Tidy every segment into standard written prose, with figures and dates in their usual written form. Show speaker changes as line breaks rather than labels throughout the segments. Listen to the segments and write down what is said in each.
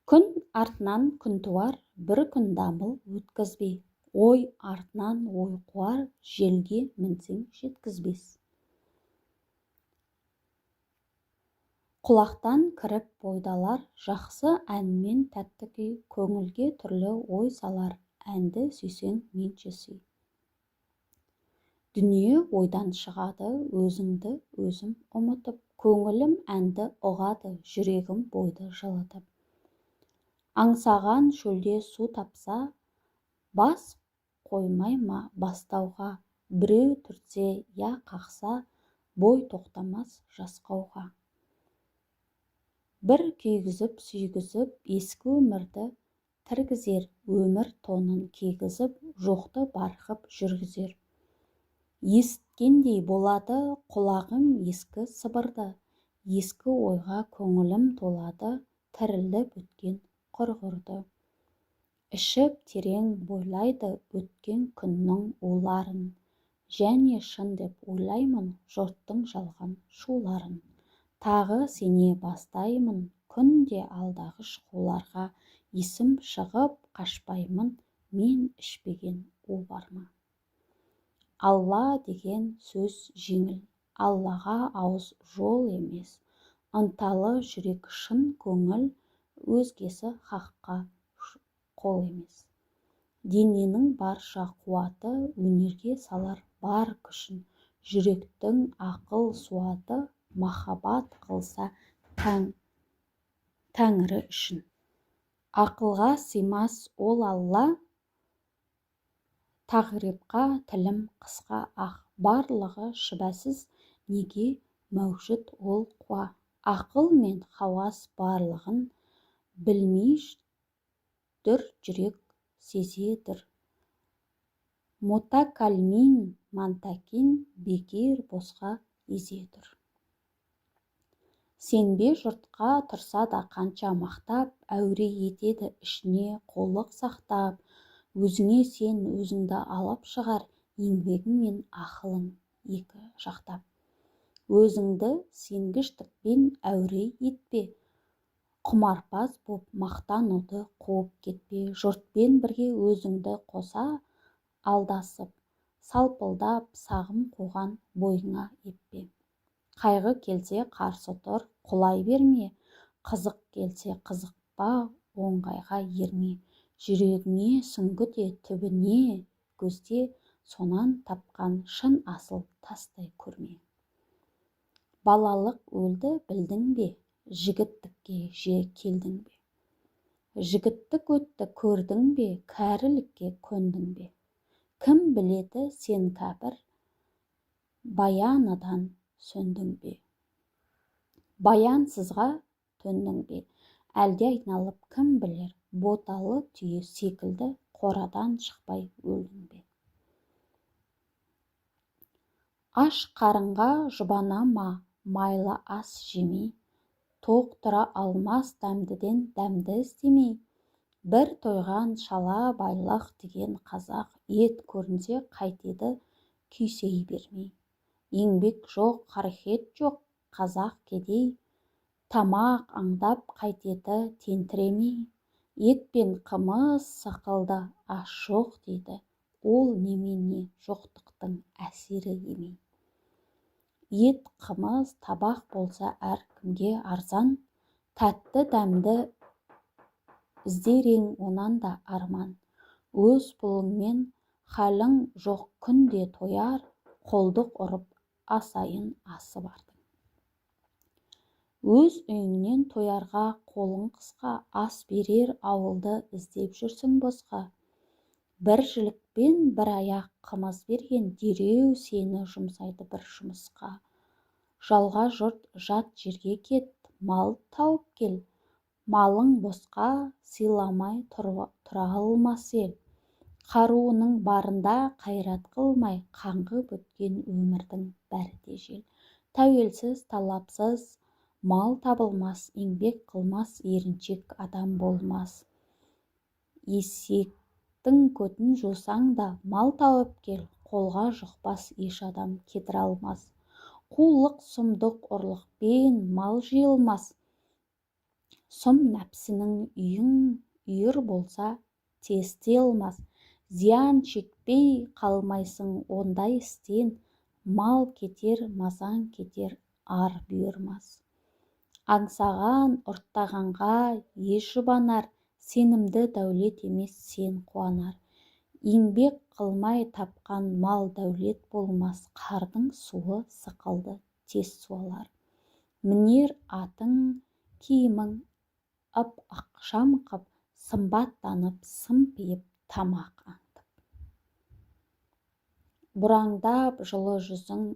Күн артынан күн туар, бір күн дамыл өткізбей, ой артынан ой қуар, желге мінсең жеткізбес. Құлақтан кіріп бойдалар, жақсы әнмен тәтті күй, көңілге түрлі ой салар, әнді сүйсең менше сүй. Дүние ойдан шығады, өзіңді өзім ұмытып, көңілім әнді ұғады, жүрегім бойды жылытып. Аңсаған шөлде су тапса, бас қоймай ма бастауға, біреу түртсе я қақса, бой тоқтамас жасқауға. Бір күйгізіп сүйгізіп, ескі өмірді тіргізер, өмір тонын кигізіп, жоқты барқып жүргізер. Есіткендей болады құлағым ескі сыбырды, ескі ойға көңілім толады, тіріліп өткен құрғырды. Ішіп терең бойлайды өткен күннің уларын, және шын деп ойлаймын жұрттың жалған шуларын. Тағы сене бастаймын күнде алдағыш қуларға, есім шығып қашпаймын, мен ішпеген у бар ма? Алла деген сөз жеңіл, Аллаға ауыз жол емес, ынталы жүрек шын көңіл, өзгесі хаққа қол емес. Дененің барша қуаты өнерге салар бар күшін, жүректің ақыл суаты махаббат қылса Тәңірі үшін. Ақылға сыймас ол Алла, тағрипқа тілім қысқа ақ, барлығы шүбәсіз неге мәужүд ол қуа. Ақыл мен хауас барлығын білмей дүр, жүрек сезедір. Мутакалмин мантакин бекер босқа езедір. Сенбе жұртқа тұрса да қанша мақтап, әуре етеді ішіне қолық сақтап, өзіңе сен өзіңді алып шығар, еңбегің мен ақылың екі жақтап. Өзіңді сенгіштікпен әуре етпе, құмарпаз боп мақтануды қуып кетпе, жұртпен бірге өзіңді қоса алдасып, салпылдап сағым қуған бойыңа еппе. Қайғы келсе қарсы тұр, құлай берме, қызық келсе қызықпа, оңғайға ерме, жүрегіңе сүңгіде түбіне көзде, сонан тапқан шын асыл тастай көрме. Балалық өлді білдің бе, жігіттікке же келдің бе? Жігіттік өтті көрдің бе, кәрілікке көндің бе? Кім біледі сен кәпір, баяныдан сөндің бе? Баянсызға төндің бе, әлде айналып кім білер, боталы түйе секілді қорадан шықпай өлдің бе? Аш қарынға жұбана ма, майлы ас жемей, тоқ тұра алмас дәмдіден дәмді іздемей, бір тойған шала байлық деген қазақ, ет көрінсе қайтеді күйсей бермей. Еңбек жоқ, қарекет жоқ, қазақ кедей, тамақ аңдап қайтеді тентіремей. Ет пен қымыз сықылды, аш жоқ дейді, ол немене жоқтықтың әсері емей. Ет, қымыз, табақ болса әркімге арзан, тәтті дәмді іздерең онан да арман. Өз пұлыңмен халің жоқ күнде тояр, қолдық ұрып асайын асы бардың. Өз үйіңнен тоярға қолың қысқа, ас берер ауылды іздеп жүрсің босқа. Бір жілікпен бір аяқ қымыз берген, дереу сені жұмсайды бір жұмысқа. Жалға жұрт жат жерге кет, мал тауып кел, малың босқа сыйламай тұра алмас ел. Қаруының барында қайрат қылмай, қаңғып өткен өмірдің бәрі де жел. Тәуелсіз, талапсыз мал табылмас, еңбек қылмас еріншек адам болмас. Есектің көтін жусаң да мал тауып кел, қолға жұқпас еш адам кетіре алмас. Қулық, сұмдық, ұрлықпен мал жиылмас, Сұм нәпсінің үйір болса, тесті алмас. Зиян шекпей қалмайсың ондай істен, мал кетер, мазаң кетер, ар бұйырмас. Аңсаған, ұрттағанға еш жұбанар, сенімді дәулет емес сен қуанар. Еңбек қылмай тапқан мал дәулет болмас, қардың суы сықылды тез суалар. Мінер атың, киімің ап-ақшам қып, сымбаттанып, сымпиып, тамақ аңдып. Бұраңдап жылы жүзің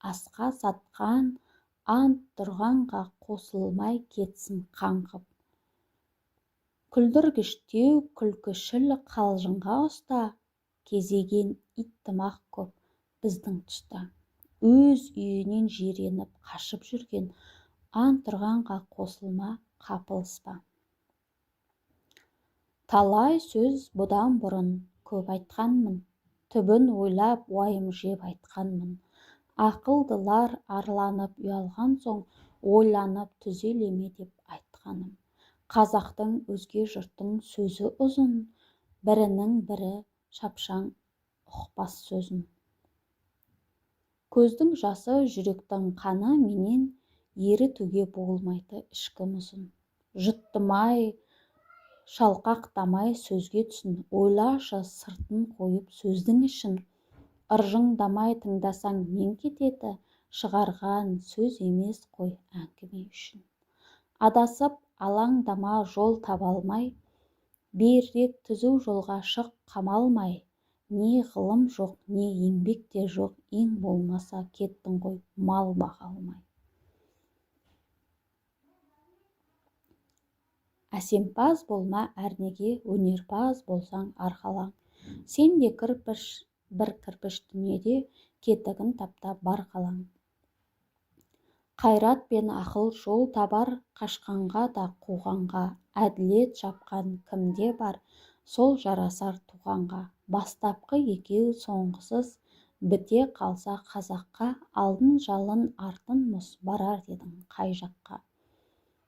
асқа сатқан, ант тұрғанға қосылмай кетсін қаңғып. Күлдіргіштеу күлкішіл қалжыңға ұста, кезеген иттімақ көп біздің тұста. Өз үйінен жиреніп қашып жүрген, ант тұрғанға қосылма, қапылыспа. Талай сөз бұдан бұрын көп айтқанмын, түбін ойлап уайым жеп айтқанмын. Ақылдылар арланып ұялған соң, ойланып түзелеме деп айтқаным. Қазақтың өзге жұрттың сөзі ұзын, бірінің бірі шапшаң ұқпас сөзін. Көздің жасы жүректің қаны менен, ерітуге болмайды ішкі мұзын. Жұттымай, шалқақтамай сөзге түсін, ойлашы сыртын қойып сөздің ішін. Ыржыңдамай тыңдасаң нең кетеді, шығарған сөз емес қой әңгіме үшін. Адасып алаңдама жол таба алмай, берірек түзу жолға шық қамалмай. Не ғылым жоқ, не еңбек те жоқ, ең болмаса кеттің ғой мал баға алмай. Әсемпаз болма әрнеге, өнерпаз болсаң арқалаң. Сен де бір кірпіш дүниеде, кетігін таптап бар қалаң. Қайрат пен ақыл жол табар, қашқанға да қуғанға. Әділет жапқан кімде бар, сол жарасар туғанға. Бастапқы екеу соңғысыз біте қалса қазаққа, алдын жалын артын мұз барар дедің қай жаққа.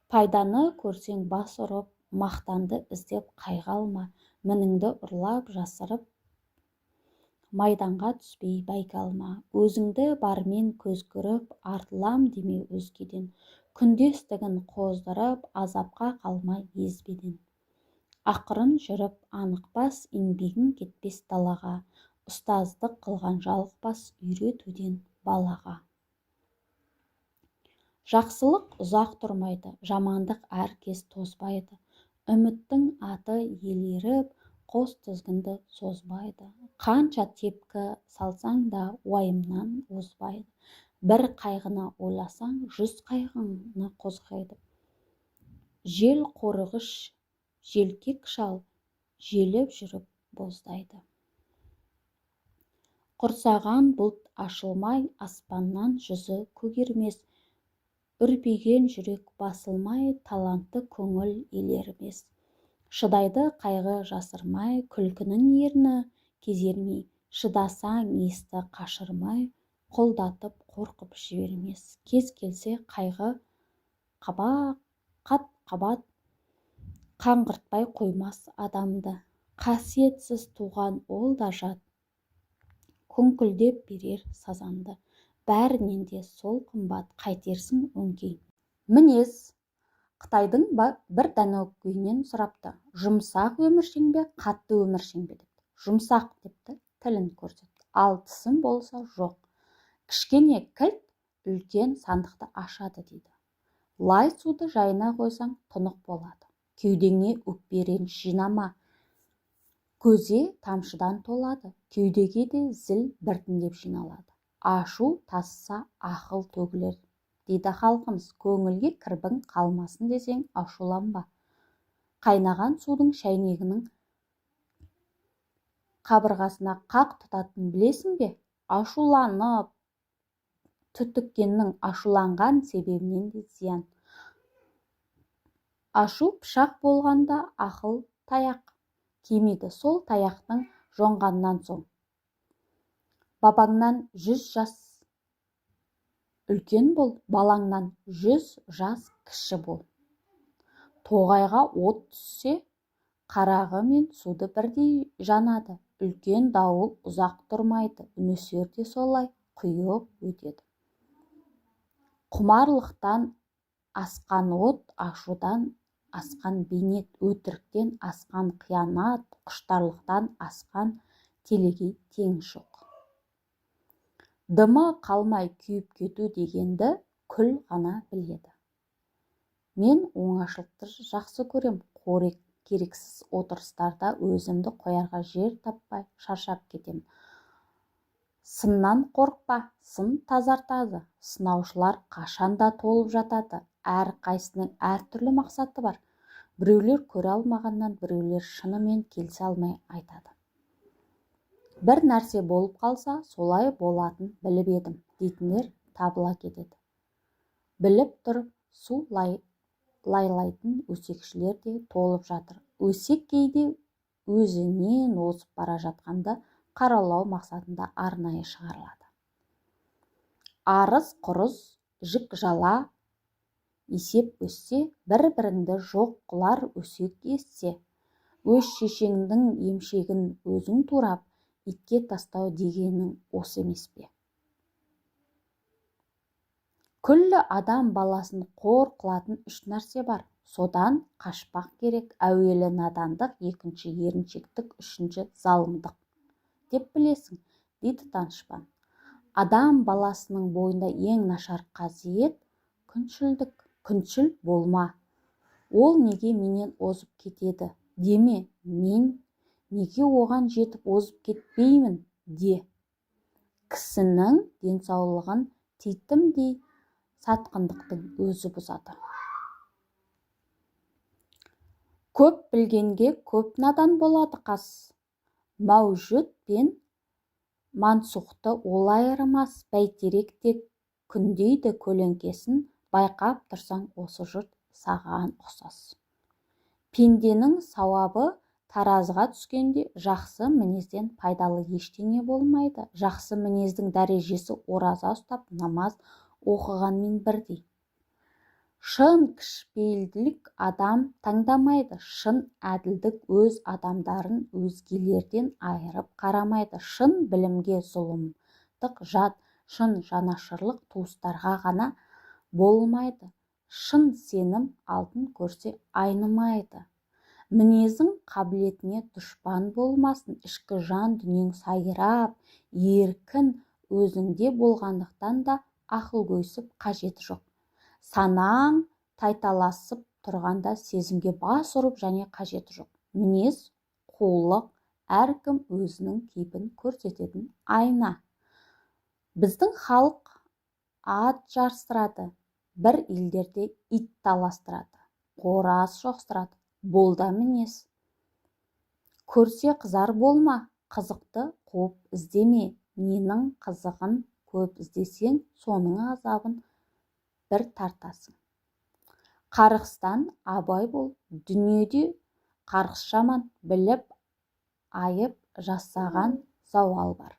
Пайданы көрсең бас ұрып, мақтанды іздеп қайға алма, мініңді ұрлап жасырып, майданға түспей бәйге алма. Өзіңді бармен көз көріп, артылам деме өзгеден. Күндестігін қоздырып, азапқа қалма езбеден. Ақырын жүріп анықпас, еңбегің кетпес далаға. Ұстаздық қылған жалықпас, үйретуден балаға. Жақсылық ұзақ тұрмайды, жамандық әркез тозбайды. Үміттің аты елеріп, қос тізгінді созбайды. Қанша тепкі салсаң да уайымнан озбайды. Бір қайғыны ойласаң, 100 қайғыны қозғайды. Жел қорығыш, желкек шал, желіп жүріп боздайды. Құрсаған бұлт ашылмай, аспаннан жүзі көгермес. Үрпиген жүрек басылмай, талантты көңіл елермес. Шыдайды қайғы жасырмай, күлкінің ерні кезермей. Шыдасаң есті қашырмай, қолдатып қорқып жібермес. Кез келсе қайғы қат-қабат қаңғыртпай қоймас адамды. Қасиетсіз туған ол да жат, күңкілдеп берер сазанды. Бәрінен де сол қымбат, қайтерсің өңкей. Мінез Қытайдың бір дәнекөйінен сұрапты: жұмсақ өміршең бе, қатты өміршең бе депті. Жұмсақ депті, тілін көрсетті. Ал тісім болса жоқ. Кішкене кілт үлкен сандықты ашады дейді. Лай суды жайына қойсаң тұнық болады. Кеудеңе өкпе реніш жинама, көзе тамшыдан толады. Кеудеге де зіл біртіндеп жиналады. Ашу тасса ақыл төгілер дейді халқымыз. Көңілге кірбің қалмасын десең ашуланба. Қайнаған судың шәйнегінің қабырғасына қақ тұтатын білесің бе? Ашуланып түтіккеннің ашуланған себебінен де зиян. Ашу пышақ болғанда ақыл таяқ кемейді, сол таяқтың жоңғаннан соң. Бабаңнан 100 жас үлкен бол, балаңнан 100 жас кіші бол. Тоғайға от түссе, қарағы мен суды бірдей жанады. Үлкен дауыл ұзақ тұрмайды, нөсер де солай құйып өтеді. Құмарлықтан асқан от, ашудан асқан бейнет, өтіріктен асқан қиянат, құштарлықтан асқан телегей теңіз жоқ. Дымы қалмай күйіп кету дегенді күл ғана біледі. Мен оңашылықты жақсы көрем. Керексіз отырыстарда өзімді қоярға жер таппай шаршап кетем. Сыннан қорықпа, сын тазартады. Сынаушылар қашанда толып жатады. Әр қайсының әртүрлі мақсаты бар. Біреулер көре алмағаннан, біреулер шынымен келсе алмай айтады. Бір нәрсе болып қалса, солай болатын біліп едім дейтіндер табыла кетеді. Біліп тұрып су лайлайтын өсекшілер де толып жатыр. Өсек кейде өзінен озып бара жатқанды қаралау мақсатында арнайы шығарылады. Арыз құрыз, жік жала есеп өссе, бір-біріңді жоқ қылар өсек ессе. Өз шешеңдің емшегін өзің турап, итке тастау дегенің осы емес пе? Күллі адам баласын қор қылатын үш нәрсе бар. Содан қашпақ керек. Әуелі надандық, екінші еріншектік, үшінші залымдық. Деп білесің, дейді данышпан. Адам баласының бойында ең нашар қасиет күншілдік. Күншіл болма. Ол неге менен озып кетеді деме. Мен неге оған жетіп озып кетпеймін де. Кісінің денсаулығын титімдей сатқындықтың өзі бұзады. Көп білгенге көп надан болады қас. Мәужүд пен мансухты ол айырмас. Бәйтерек те күндейді көлеңкесін, байқап тұрсаң осы жұрт саған ұқсас. Пенденің сауабы таразыға түскенде жақсы мінезден пайдалы ештеңе болмайды. Жақсы мінездің дәрежесі ораза ұстап намаз оқығанмен бірдей. Шын кішіпейілділік адам таңдамайды. Шын әділдік өз адамдарын өзгелерден айырып қарамайды. Шын білімге зұлымдық жат, шын жанашырлық туыстарға ғана болмайды. Шын сенім алтын көрсе айнымайды. Мінезің қабілетіне дұшпан болмасын. Ішкі жан дүниең сайрап, еркін өзіңде болғандықтан да ақыл көйсіп қажеті жоқ. Санаң тайталасып тұрғанда сезімге бас ұрып және қажеті жоқ. Мінез, қулық әркім өзінің кейпін көрсететін айна. Біздің халық ат жарыстырады, бір елдерде ит таластырады, қораз шоқыстырады. Болда мінез. Көрсе қызар болма, қызықты қуып іздеме. Ненің қызығын көп іздесең, соның азабын бір тартасың. Қарғыстан абай бол. Дүниеде қарғыс жаман, біліп айып жасаған зауал бар.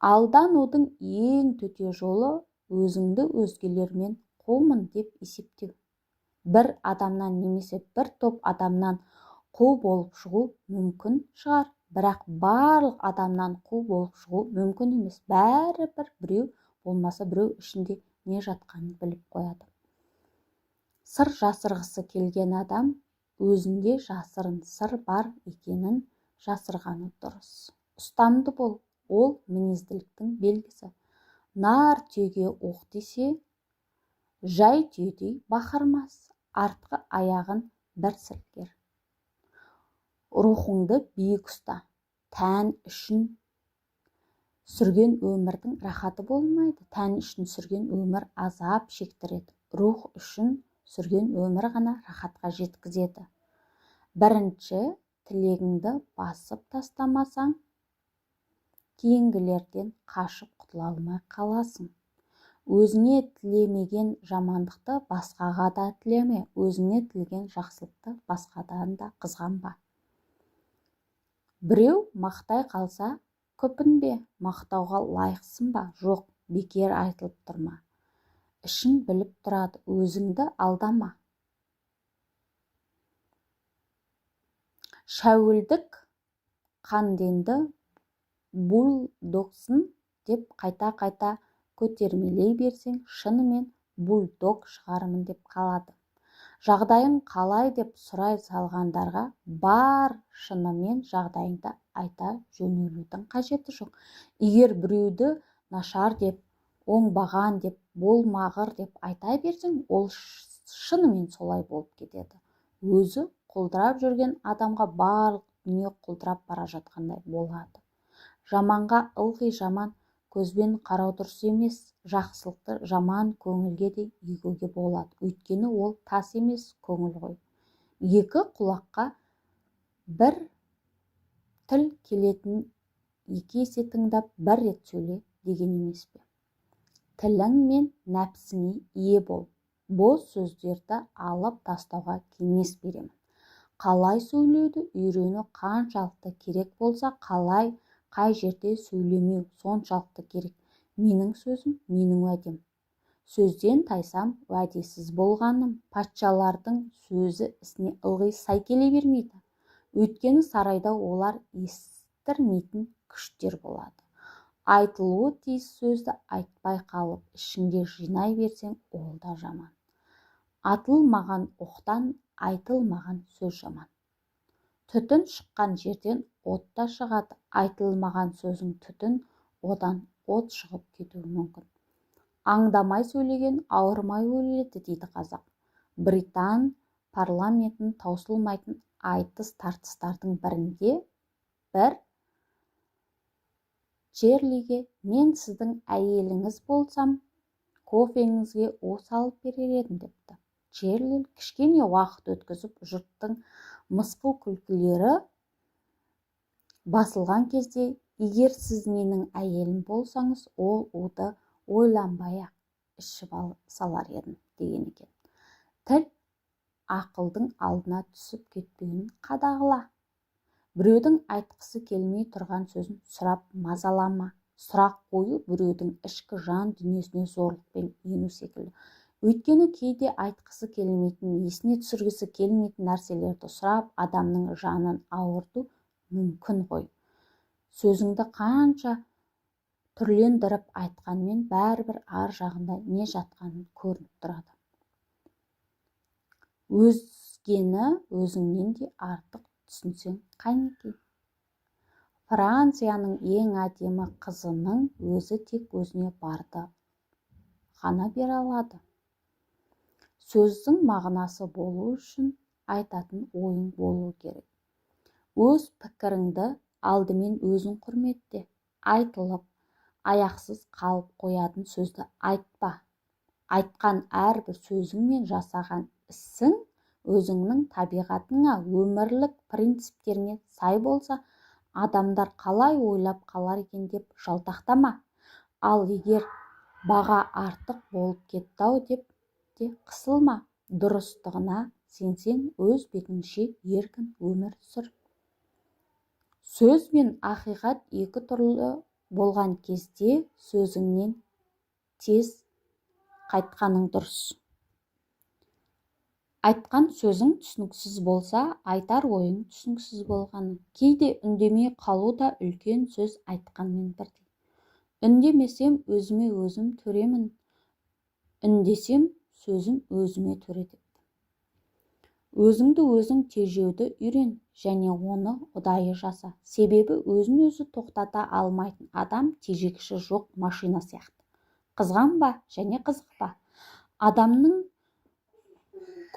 Алданудың ең төте жолы өзіңді өзгелермен қумын деп есептеу. Бір адамнан немесе бір топ адамнан қу болып шығу мүмкін шығар, бірақ барлық адамнан қу болып шығу мүмкін емес. Бәрібір біреу болмаса біреу ішінде не жатқанын біліп қояды. Сыр жасырғысы келген адам өзінде жасырын сыр бар екенін жасырғаны дұрыс. Ұстамды бол, ол мінезділіктің белгісі. Нар түйеге оқ десе, жай түйедей бақырмас. Артқы аяғын бір сілкер. Рухыңды биік ұста. Тән үшін сүрген өмірдің рахаты болмайды. Тән үшін сүрген өмір азап шектіреді. Рух үшін сүрген өмір ғана рахатқа жеткізеді. Бірінші тілегіңді басып тастамасаң, кейінгілерден қашып құтыла алмай қаласың. Өзіне тілемеген жамандықты басқаға да тілеме. Өзіне тілеген жақсылықты басқадан да қызғанба. Біреу мақтай қалса, көпінбе. Мақтауға лайықсың ба? Жоқ, бекер айтылып тұрма. Ішін біліп тұрады, өзіңді алдама. Шәуілдік қанденді бульдогсың деп қайта-қайта көтермелей берсең, шынымен бульдог шығармын деп қалады. Жағдайың қалай деп сұрай салғандарға бар шынымен жағдайыңды айта жөнелудің қажеті жоқ. Егер біреуді нашар деп, оңбаған деп, болмағыр деп айта берсең, ол шынымен солай болып кетеді. Өзі құлдырап жүрген адамға барлық дүние құлдырап бара жатқандай болады. Жаманға ылғи жаман көзбен қарау дұрыс емес. Жақсылықты жаман көңілге де егуге болады. Өйткені ол тас емес, көңіл ғой. Екі құлаққа бір тіл келетін екі есе тыңдап, бір рет сөйле деген емес пе? Тілің мен нәпсіңе ие бол. Бос сөздерді алып тастауға кеңес беремін. Қалай сөйлеуді үйрену қаншалықты керек болса, қай жерде сөйлемеу соншалықты керек. Менің сөзім, менің уәдем. Сөзден тайсам, уәдесіз болғаным. Патшалардың сөзі ісіне ылғи сай келе бермейді. Өйткені сарайда олар естірмейтін күштер болады. Айтылуы тиіс сөзді айтпай қалып, ішіңде жинай берсең, ол да жаман. Атылмаған оқтан айтылмаған сөз жаман. Түтін шыққан жерден от та шығады. Айтылмаған сөзің түтін, одан от шығып кетуі мүмкін. Аңдамай сөйлеген ауырмай өледі дейді қазақ. Британ парламентін таусылмайтын айтыс-тартыстардың бірінде бір Черлиге: мен сіздің әйеліңіз болсам, кофеңізге о салып берер едім депті. Черли кішкене уақыт өткізіп, жұрттың мысқыл күлкілері басылған кезде, егер сіз менің әйелім болсаңыз, ол уды ойланбай-ақ ішіп салар едім деген екен. Тіл ақылдың алдына түсіп кетпеуін қадағала. Біреудің айтқысы келмей тұрған сөзін сұрап мазалама. Сұрақ қою біреудің ішкі жан дүниесіне зорлықпен ену секілді. Өйткені кейде айтқысы келмейтін, есіне түсіргісі келмейтін нәрселерді сұрап, адамның жанын ауырту мүмкін ғой. Сөзіңді қанша түрлендіріп айтқанмен, бәрібір ар жағында не жатқанын көрініп тұрады. Өзгені өзіңнен де артық түсінсең қайнекей. Францияның ең әдемі қызының өзі тек өзіне барды ғана бере алады. Сөздің мағынасы болу үшін айтатын ойың болу керек. Өз пікіріңді алдымен өзің құрметте. Айтылып, аяқсыз қалып қоятын сөзді айтпа. Айтқан әрбір сөзің мен жасаған ісің өзіңнің табиғатыңа, өмірлік принциптеріне сай болса, адамдар қалай ойлап қалар екен деп жалтақтама. Ал егер баға артық болып кетті-ау деп те қысылма. Дұрыстығына сенсең, өз бетіңше еркін өмір сүр. Сөз бен ақиқат екі түрлі болған кезде сөзіңнен тез қайтқаның дұрыс. Айтқан сөзің түсініксіз болса, айтар ойың түсініксіз болғаны. Кейде үндемей қалу да үлкен сөз айтқанмен бірдей. Үндемесем, өзіме өзім төремін. Үндесем, сөзім өзіме төре депті. Өзіңді өзің тежеуді үйрен және оны ұдайы жаса. Себебі өзін өзі тоқтата алмайтын адам тежегіші жоқ машина сияқты. Қызғанба және қызықпа. Адамның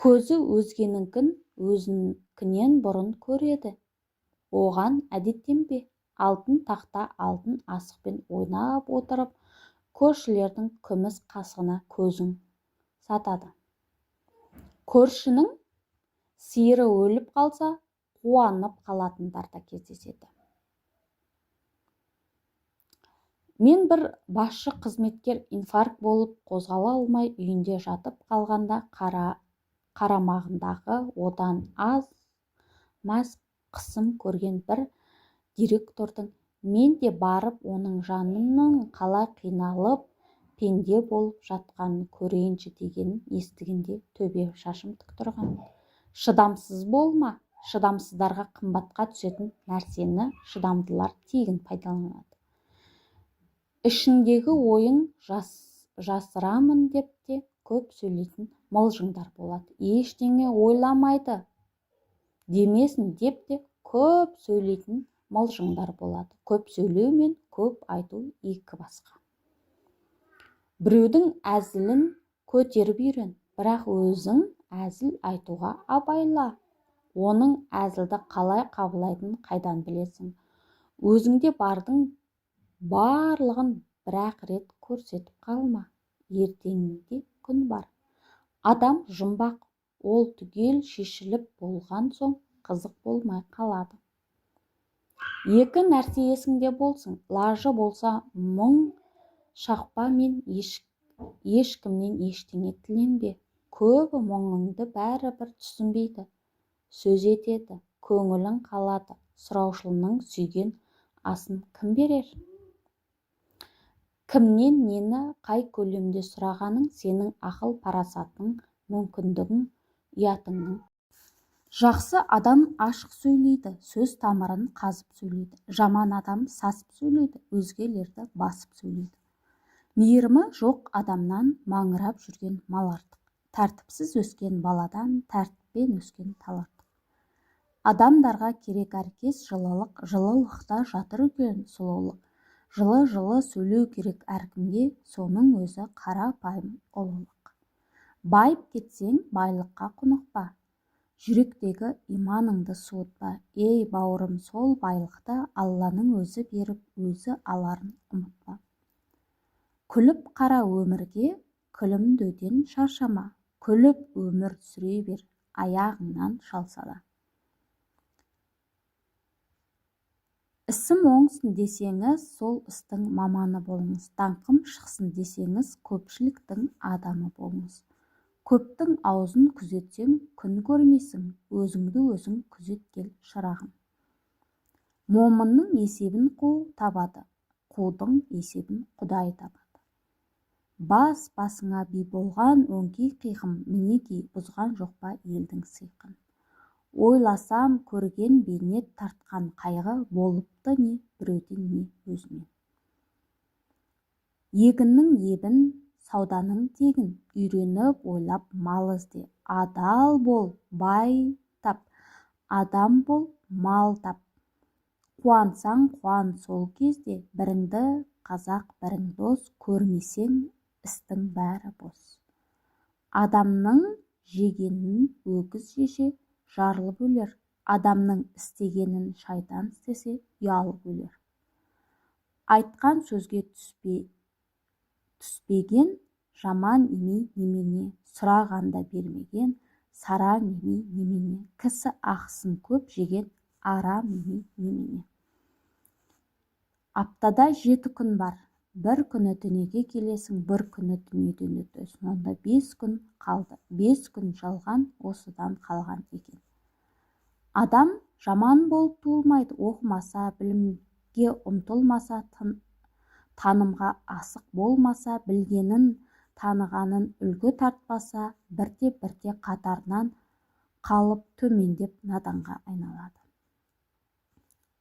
көзі өзгенікін өзінікінен бұрын көреді. Оған әдеттенбе. Алтын тақта алтын асықпен ойнап отырып, көршілердің күміс қасығына көзің сатады. Көршінің сиыры өліп қалса, қуанып қалатындар да кездеседі. Мен бір басшы қызметкер инфаркт болып қозғала алмай үйінде жатып қалғанда қарамағындағы одан аз маз қысым көрген бір директордың мен де барып оның жанының қалай қиналып пенде болып жатқанын көрейінші дегенін естігенде төбе шашым тік тұрған. Шыдамсыз болма, шыдамсыздарға қымбатқа түсетін нәрсені шыдамдылар тегін пайдаланады. Ішіндегі ойың жасырамын деп те көп сөйлейтін мылжыңдар болады. Ештеңе ойламайды демесін деп те көп сөйлейтін мылжыңдар болады. Көп сөйлеу мен көп айту екі басқа. Біреудің әзілін көтеріп үйрен, бірақ өзің әзіл айтуға абайла. Оның әзілді қалай қабылдайтынын қайдан білесің? Өзіңде бардың барлығын бір-ақ рет көрсетіп қалма. Ертеңінде күн бар. Адам жұмбақ, ол түгел шешіліп болған соң қызық болмай қалады. Екі нәрсе есіңде болсын. Лажы болса мұң шақпа мен ешкімнен ештеңе тіленбе. Көбі мұңыңды бәрібір түсінбейді. Сөз етеді, көңілің қалады. Сұраушылының сүйген асын кім берер? Кімнен нені қай көлемде сұрағаның сенің ақыл парасатың, мүмкіндігің, ұятыңның. Жақсы адам ашық сөйлейді, сөз тамырын қазып сөйлейді. Жаман адам сасып сөйлейді, өзгелерді басып сөйлейді. Мейірімі жоқ адамнан маңырап жүрген мал артық. Тәртіпсіз өскен баладан тәртіппен өскен тал артық. Адамдарға керек әркез жылылық, жылылықта жатыр үлкен сұлулық. Жылы сөйлеу керек әркімге, соның өзі қарапайым ұлылық. Байып кетсең, байлыққа құнықпа, жүректегі иманыңды суытпа. Ей бауырым, сол байлықты Алланың өзі беріп, өзі аларын ұмытпа. Күліп қара өмірге, күлімдеуден шаршама. Күліп өмір сүре бер, аяғыңнан шалса да. Ісім оңсын десеңіз, сол істің маманы болыңыз. Даңқым шықсын десеңіз, көпшіліктің адамы болыңыз. Көптің аузын күзетсең, күн көрмейсің, өзіңді өзің күзеткел шырағым. Момынның есебін қу табады, қудың есебін Құдай табады. Басыңа би болған өңкей қиқым, мінекей бұзған жоқ па елдің сыйқын. Ойласам көрген бейнет тартқан қайғы, болыпты не біреуден не өзімен. Егіннің ебін, сауданың тегін, үйреніп ойлап мал ізде. Адал бол, бай тап, адам бол, мал тап. Қуансаң қуан сол кезде, біріңді қазақ бірің дос, көрмесең істің бәрі бос. Адамның жегенін өгіз жесе, жарылып өлер. Адамның істегенін шайтан істесе, ұялып өлер. Айтқан сөзге түспеген, жаман емей немене, сұрағанда бермеген, сараң емей немене, кісі ақысын көп жеген, арам емей немене. Аптада 7 күн бар. Бір күні дүниеге келесің, бір күні дүниеден өтесің. Онда 5 күн қалды. 5 күн жалған осыдан қалған екен. Адам жаман болып туылмайды, оқымаса, білімге ұмтылмаса, танымға асық болмаса, білгенін, танығанын үлгі тартпаса, бірте-бірте қатарынан қалып төмендеп наданға айналады.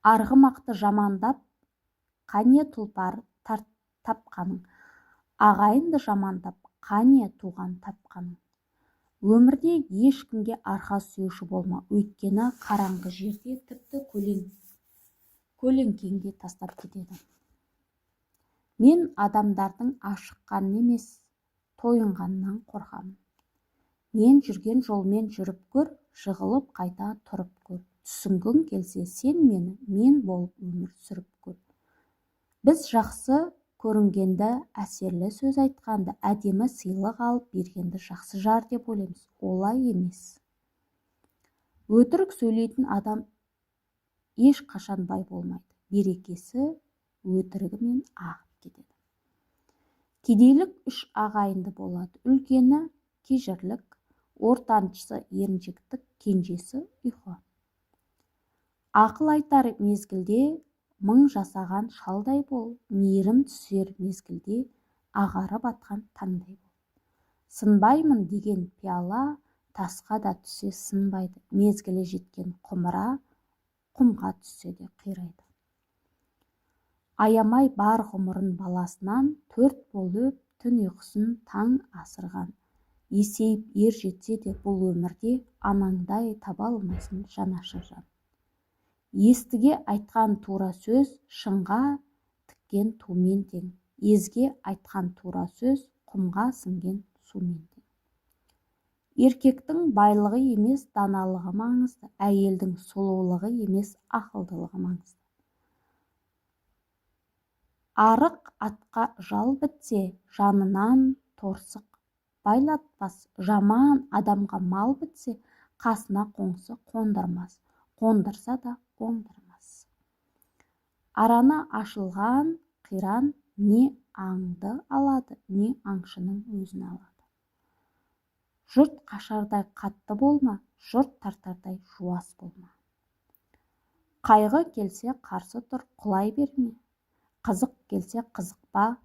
Арғымақты жамандап, қане тұлпар тапқаның, ағайынды жамандап, қане туған тапқаның. Өмірде ешкімге арқа сүйеуші болма, өйткені қараңғы жерде тіпті көлеңкеңде тастап кетеді. Мен адамдардың ашыққанын емес, тойынғаннан қорқамын. Мен жүрген жолмен жүріп көр, жығылып қайта тұрып көр. Түсінгің келсе сен мені, мен болып өмір сүріп көр. Біз жақсы көрінгенді, әсерлі сөз айтқанды, әдемі сыйлық алып бергенді жақсы жар деп ойлаймыз. Олай емес. Өтірік сөйлейтін адам ешқашан бай болмайды. Берекесі өтірігімен ағып кетеді. Кедейлік 3 ағайынды болады. Үлкені кежірлік, ортаншысы еріншектік, кенжесі ұйқы. Ақыл айтар мезгілде мың жасаған шалдай бол, мейірім түсер мезгілде ағарып атқан таңдай бол. Сынбаймын деген пиала тасқа да түссе сынбайды, мезгілі жеткен құмыра құмға түссе де қирайды. Аямай бар ғұмырын баласынан, 4 болып түн ұйқысын таң асырған. Есейіп ер жетсе де бұл өмірде анаңдай таба алмайсың жанашыр жан. Естіге айтқан тура сөз шыңға тіккен тумен тең. Езге айтқан тура сөз құмға сіңген сумен тең. Еркектің байлығы емес даналығы маңызды, әйелдің сұлулығы емес ақылдылығы маңызды. Арық атқа жал бітсе, жанынан торсық байлатпас. Жаман адамға мал бітсе, қасына қоңсы қондырмас. Қондырса да қондырмас. Араны ашылған қиран не аңды алады, не аңшының өзін алады. Жұрт қашардай қатты болма, жұрт тартардай жуас болма. Қайғы келсе қарсы тұр, құлай берме. Қызық келсе қызықпа,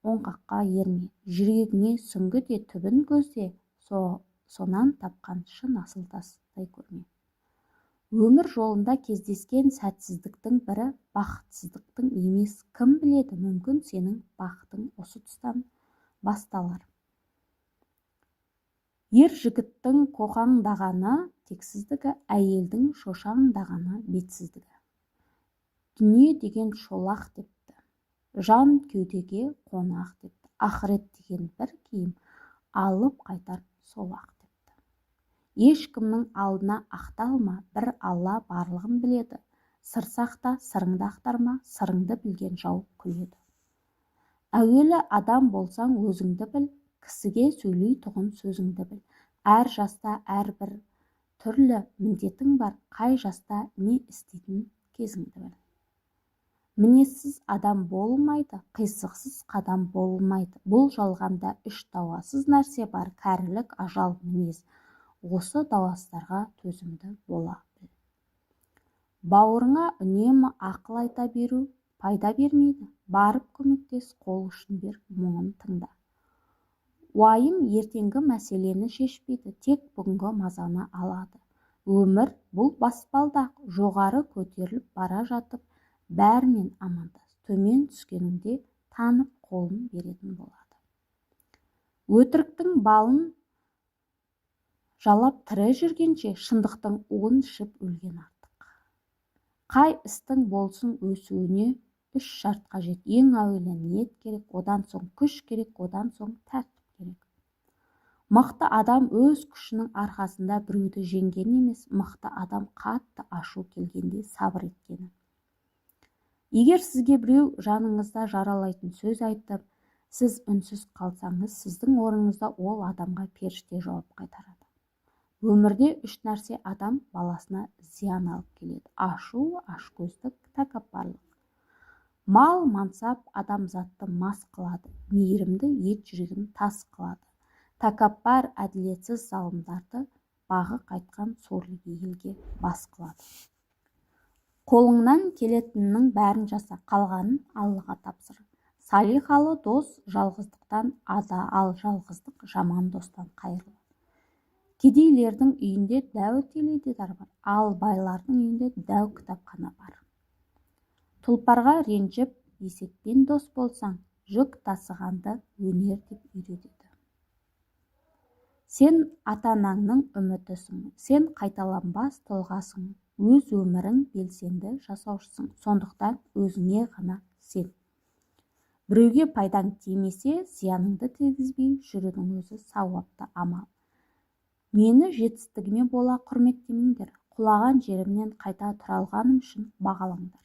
оңқаққа ерме. Жүрегіңе сүңгі де түбін көзде, сонан тапқан шын асыл тастай көрме. Өмір жолында кездескен сәтсіздіктің бірі бақытсыздықтың емес. Кім біледі, мүмкін сенің бақытың осы тұстан басталар. Ер жігіттің қоқаңдағаны тексіздігі, әйелдің шошаңдағаны бетсіздігі. Дүние деген шолақ депті, жан кеудеге қонақ депті. Ақырет деген бір киім, алып қайтар солақ депті. Ешкімнің алдына ақталма, бір Алла барлығын біледі. Сыр сақта, сырыңды ақтарма, сырыңды білген жау күледі. Әуелі адам болсаң өзіңді біл, кісіге сөйлей тұғын сөзіңді біл. Әр жаста әрбір түрлі міндетің бар, қай жаста не істейтін кезіңді біл. Мінессіз адам болмайды, қисықсыз қадам болмайды. Бұл жалғанда 3 дауасыз нәрсе бар: кәрілік, ажал, мінез. Осы дауастарға төзімді бола біл. Бауырыңа үнемі ақыл айта беру пайда бермейді. Барып көмектес, қол ұшын бер, мұңын тыңда. Уайым ертеңгі мәселені шешпейді, тек бүгінгі мазаны алады. Өмір бұл баспалдақ, жоғары көтеріліп бара жатып, бәрімен амандас. Төмен түскеніңде танып қолын беретін болады. Өтіріктің балын жалап тірі жүргенше, шындықтың уын ішіп өлген артық. Қай істің болсын өсуіне 3 шарт қажет. Ең әуелі ниет керек, одан соң күш керек, одан соң тәртіп керек. Мықты адам өз күшінің арқасында біреуді жеңген емес, мықты адам қатты ашу келгенде сабыр еткені. Егер сізге біреу жаныңызда жаралайтын сөз айтып, сіз үнсіз қалсаңыз, сіздің орныңызда ол адамға періште жауап қайтарады. Өмірде 3 нәрсе адам баласына зиян алып келеді: ашу, ашкөздік, тәкаппарлық. Мал, мансап адамзатты мас қылады, мейірімді ет жүрегін тас қылады. Тәкаппар, әділетсіз залымдарды бағы қайтқан сорлы елге бас қылады. Қолыңнан келетіннің бәрін жаса, қалғанын Аллаға тапсыр. Салихалы дос жалғыздықтан ада, ал жалғыздық жаман достан қайырлы. Кедейлердің үйінде дәу теледидар бар, ал байлардың үйінде дәу кітапхана бар. Тұлпарға ренжіп, есекпен дос болсаң, жүк тасығанды өнер деп үйретеді. Сен ата-анаңның үмітісің, сен қайталанбас тұлғасың, өз өмірің белсенді жасаушысың, сондықтан өзіңе ғана сен. Біреуге пайдаң тимесе, зияныңды тигізбей жүрудің өзі сауапты амал. Мені жетістігіме бола құрметтемеңдер, құлаған жерімнен қайта тұра алғаным үшін бағалаңдар.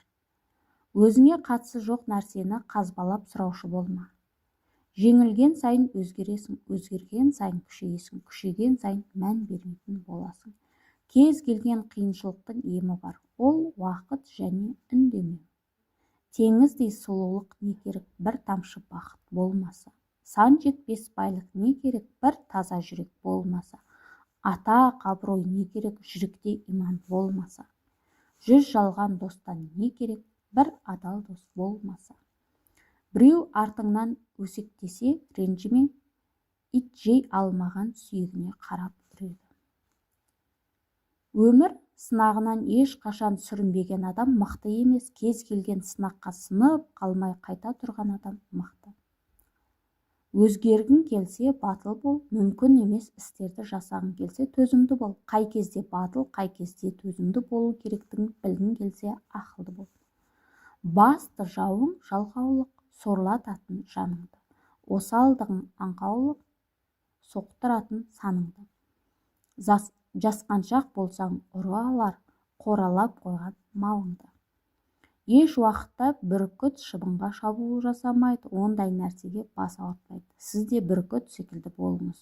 Өзіңе қатысы жоқ нәрсені қазбалап сұраушы болма. Жеңілген сайын өзгересің, өзгерген сайын күшейесің, күшейген сайын мән бермейтін боласың. Кез келген қиыншылықтың емі бар, ол уақыт және үндемеу. Теңіздей сұлулық не керек, бір тамшы бақыт болмаса. Сан жетпес байлық не керек, бір таза жүрек болмаса. Атақ, абырой не керек, жүректе иман болмаса. 100 жалған достан не керек, бір адал дос болмаса. Біреу артыңнан өсектесе, ренжіме, ит жей алмаған сүйегіне қарап үреді. Өмір сынағынан ешқашан сүрінбеген адам мықты емес, кез келген сынаққа сынып қалмай қайта тұрған адам мықты. Өзгергің келсе, батыл бол, мүмкін емес істерді жасағың келсе, төзімді бол. Қай кезде батыл, қай кезде төзімді болу керектігін білгің келсе, ақылды бол. Басты жауың жалқаулық, сорлататын жаныңды. Осалдығың аңқаулық, соқтыратын саныңды. Жасқаншақ болсаң, ұры алар, қоралап қойған малыңды. Еш уақытта бүркіт шыбынға шабуыл жасамайды, ондай нәрсеге бас ауыртпайды. Сіз де бүркіт секілді болыңыз.